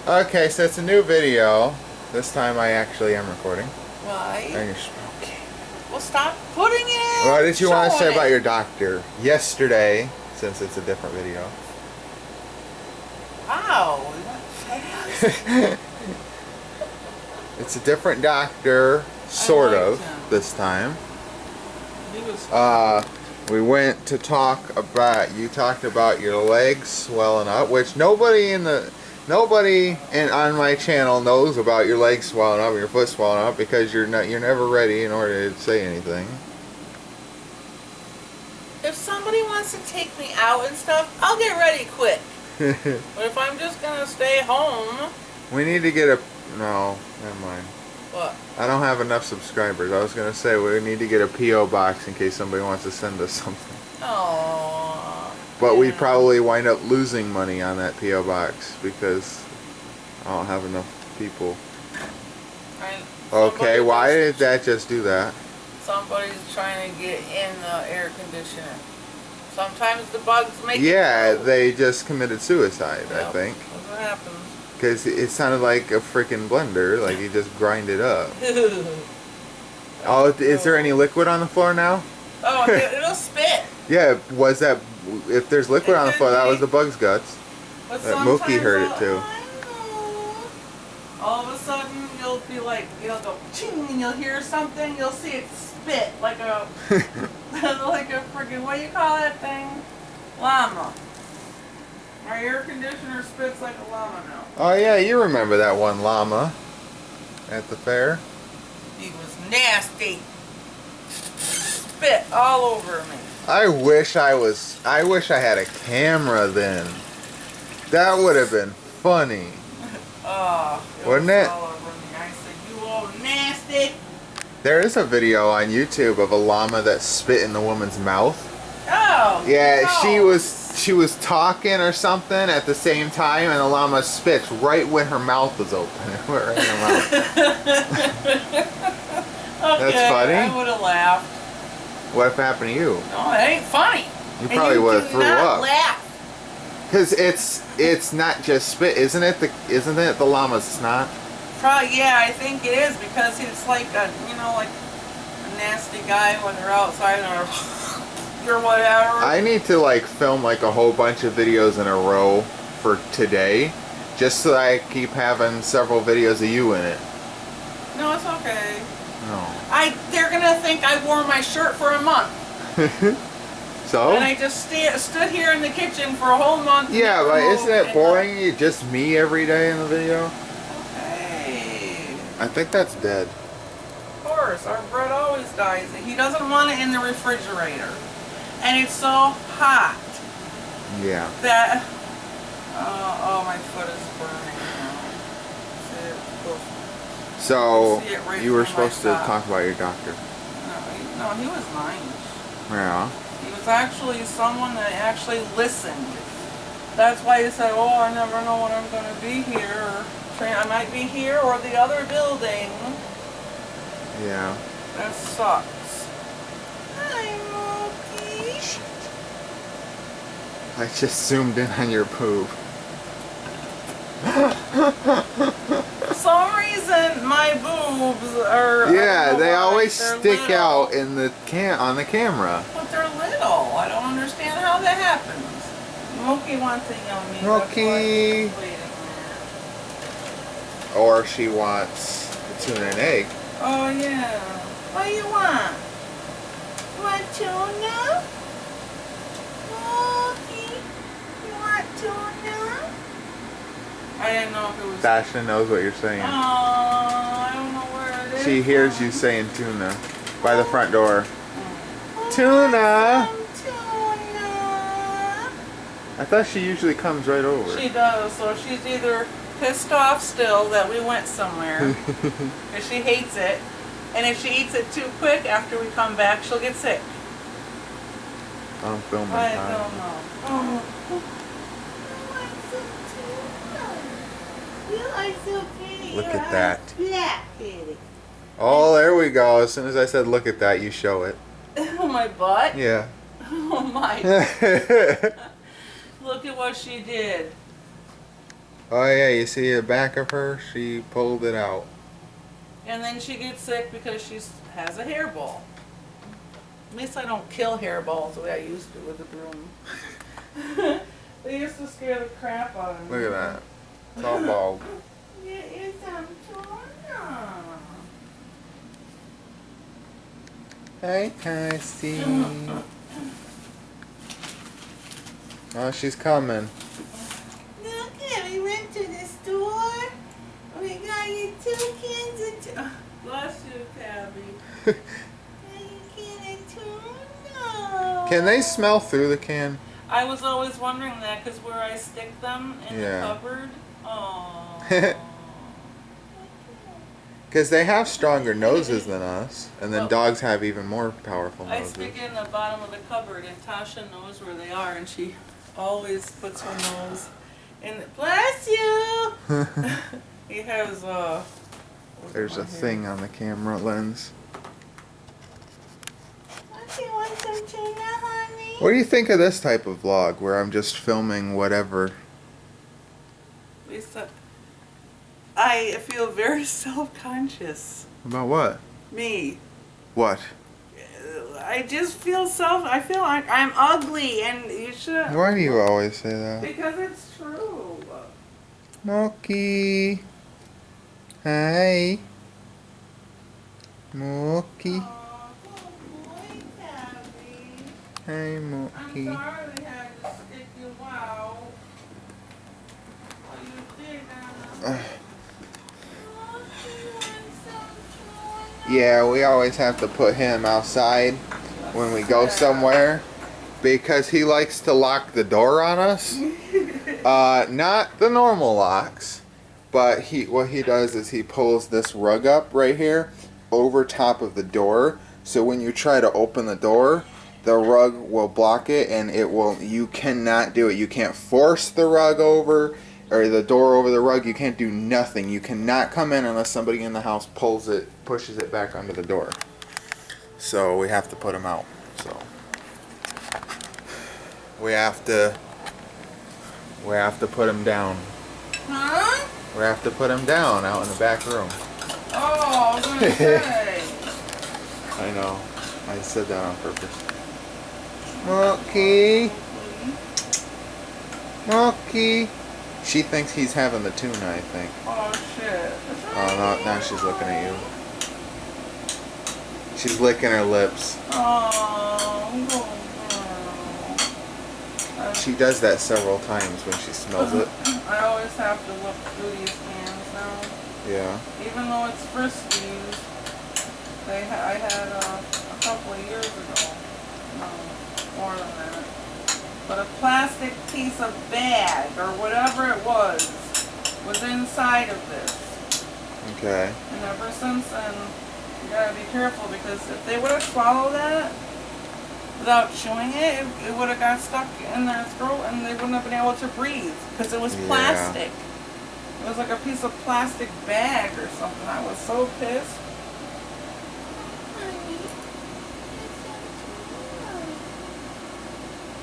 Okay, so it's a new video. This time I actually am recording. Why? Okay. Well, stop putting it in. What did you want to say Showing about it. your doctor yesterday, since it's a different video? Wow, we went fast. It's a different doctor, sort liked of, him. this time. He was We went to talk about, you talked about your legs swelling up, which nobody on my channel knows about your legs swelling up, your foot swelling up, because you're never ready in order to say anything. If somebody wants to take me out and stuff, I'll get ready quick. But if I'm just gonna stay home, We need to get a, no, never mind. what? I don't have enough subscribers. I was going to say we need to get a P.O. box in case somebody wants to send us something. Oh. But we'd probably wind up losing money on that P.O. box because I don't have enough people. Okay, why did that just do that? Somebody's trying to get in the air conditioner. Sometimes the bugs make Yeah, it go. they just committed suicide, I Yep, think. that's what happens. Because it sounded like a freaking blender, like you just grind it up. Oh, is there any liquid on the floor now? Oh, it'll spit. Yeah, was that, if there's liquid on the floor, that was the bug's guts. But That Mookie sometimes heard it too. All of a sudden, you'll be like, you'll go ching, and you'll hear something. You'll see it spit like a, like a freaking, what do you call that thing? Llama. My air conditioner spits like a llama now. Oh yeah, you remember that one llama at the fair? He was nasty. Spit all over me. I wish I had a camera then. That would have been funny. Oh, Wouldn't was it? all over me. I said, you old nasty. There is a video on YouTube of a llama that spit in the woman's mouth. Oh. Yeah, no. she was talking or something at the same time, and the llama spits right when her mouth was open. It went right in her mouth. Okay, That's funny. I would have laughed. What if it happened to you? No, that ain't funny. You probably would have threw up. Laugh. Cause it's not just spit, isn't it? Isn't it the llama's snot? Probably, yeah, I think it is because it's like a, like a nasty guy when they're outside or whatever. I need to like film like a whole bunch of videos in a row for today, just so I keep having several videos of you in it. No, it's okay. No. They're gonna think I wore my shirt for a month. So? And I just stood here in the kitchen for a whole month. Yeah, but isn't it boring? You just me every day in the video? Hey. I think that's dead. Of course, our bread always dies. He doesn't want it in the refrigerator. And it's so hot Yeah. that, oh, my foot is burning now. So, See it right you were through my supposed to sock. talk about your doctor. No, he was nice. Yeah. He was actually someone that actually listened. That's why he said, oh, I never know when I'm going to be here. Or I might be here or the other building. Yeah. That sucks. Hi, Mookie. Shit. I just zoomed in on your poop. For some reason, my boobs are... Yeah, they always they're stick little. out in the on the camera. But they're little. I don't understand how that happens. Mookie wants a yummy. Mookie. Or she wants a tuna and egg. Oh, yeah. What do you want? You want tuna? Mookie, you want tuna? I didn't know if it was... Dasha knows what you're saying. Oh, I don't know where it is. She hears you saying tuna by the front door. Tuna! Tuna. I thought she usually comes right over. She does, so she's either pissed off still that we went somewhere, because she hates it, and if she eats it too quick after we come back, she'll get sick. I'm filming. I don't know. Oh. You are so pretty. Look Your at that. eyes black, kitty. Oh, there we go. As soon as I said look at that, you show it. Oh, my butt? Yeah. Oh, my. Look at what she did. Oh yeah, you see the back of her? She pulled it out. And then she gets sick because she has a hairball. At least I don't kill hairballs the way I used to with a broom. They used to scare the crap out of me. Look at that. It's all bald. It is some tuna. Hey, Cassie. Oh, she's coming. Look at, we went to the store. We got you 2 cans of tuna. Bless you, Tabby. Can they smell through the can? I was always wondering that because where I stick them in Yeah. the cupboard. Oh. Because they have stronger noses than us, and then Well, dogs have even more powerful I noses. stick it in the bottom of the cupboard, and Tasha knows where they are, and she always puts her nose in. Bless you. He has There's a thing on the camera lens. You want some tuna, honey? What do you think of this type of vlog where I'm just filming whatever? Lisa, I feel very self-conscious. About what? Me. What? I just feel I feel like I'm ugly, and you should. Why do you always say that? Because it's true. Mookie. Hi. Mookie. Aw, good boy, Tabby. Hi, I'm Mookie. sorry we had to stick you out. Well, you did, Yeah, we always have to put him outside when we go somewhere because he likes to lock the door on us. Not the normal locks, but what he does is he pulls this rug up right here over top of the door, so when you try to open the door, the rug will block it, and you cannot do it. You can't force the rug over or the door over the rug. You can't do nothing. You cannot come in unless somebody in the house pushes it back under the door. So we have to put him out. So we have to put him down. Huh? We have to put him down out in the back room. Oh, I was gonna say. I know. I said that on purpose. Mookie. Mookie. She thinks he's having the tuna, I think. Oh shit. Oh, no, now she's looking at you. She's licking her lips. Oh, good girl. She does that several times when she smells it. I always have to look through these cans now. Yeah. Even though it's Friskies, I had a couple of years ago. No, more than that. But a plastic piece of bag or whatever it was inside of this. Okay. And ever since then, you gotta be careful because if they would have swallowed that without chewing it, it would have got stuck in their throat and they wouldn't have been able to breathe because it was plastic. It was like a piece of plastic bag or something. I was so pissed.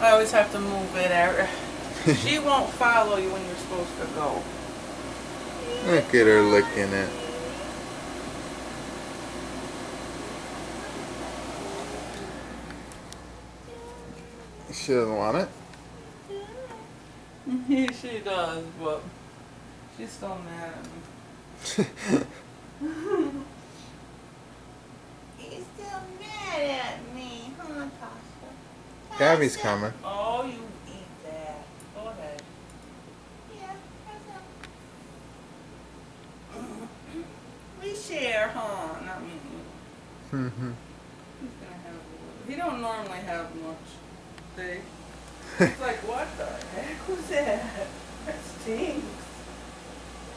I always have to move it. She won't follow you when you're supposed to go. Look at her licking it. She doesn't want it? She does, but she's still mad at me. He's still mad at me, huh, Tasha? Gabby's coming. Oh, you eat that. Go ahead. Yeah, we share, huh? Not me. Mm-hmm. He's gonna have a little. He don't normally have much. He's like, what the heck was that? That stinks.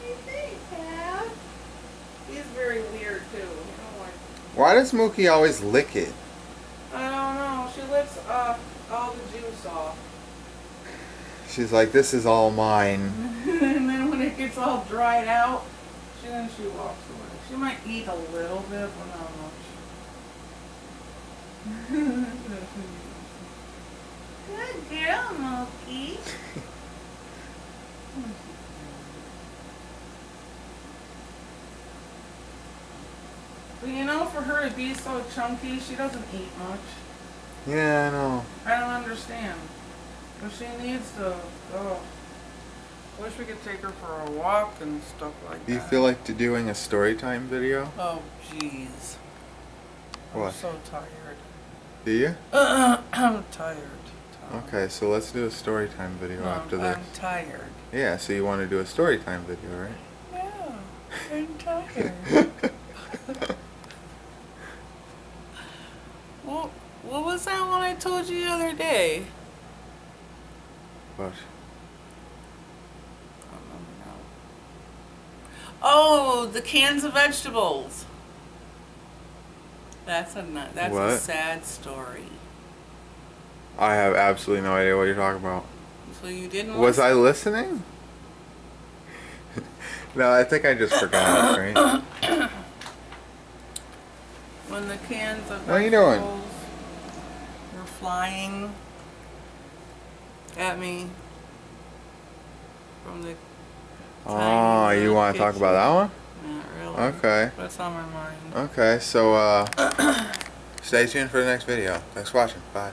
What do you think, Tab? He's very weird too. He don't like. Why does Mookie always lick it? I don't know. She licks all the juice off. She's like, this is all mine. And then when it gets all dried out, she walks away. She might eat a little bit, but not much. Good girl, Mookie. her to be so chunky? She doesn't eat much. Yeah, I know. I don't understand. But she needs to. Oh. Wish we could take her for a walk and stuff like that. Do you feel like doing a story time video? Oh, jeez. What? I'm so tired. Do you? I'm tired. Okay, so let's do a story time video after this. I'm tired. Yeah, so you want to do a story time video, right? Yeah, I'm tired. Well, what was that one I told you the other day? What? I don't remember now. Oh, the cans of vegetables. That's What? a sad story. I have absolutely no idea what you're talking about. So you didn't Was listen? I listening? No, I think I just forgot, right? When the cans of What are you vegetables doing? were flying at me from the Oh, tiny you little want to talk about that one? Not really. Okay. That's on my mind. Okay, so stay tuned for the next video. Thanks for watching. Bye.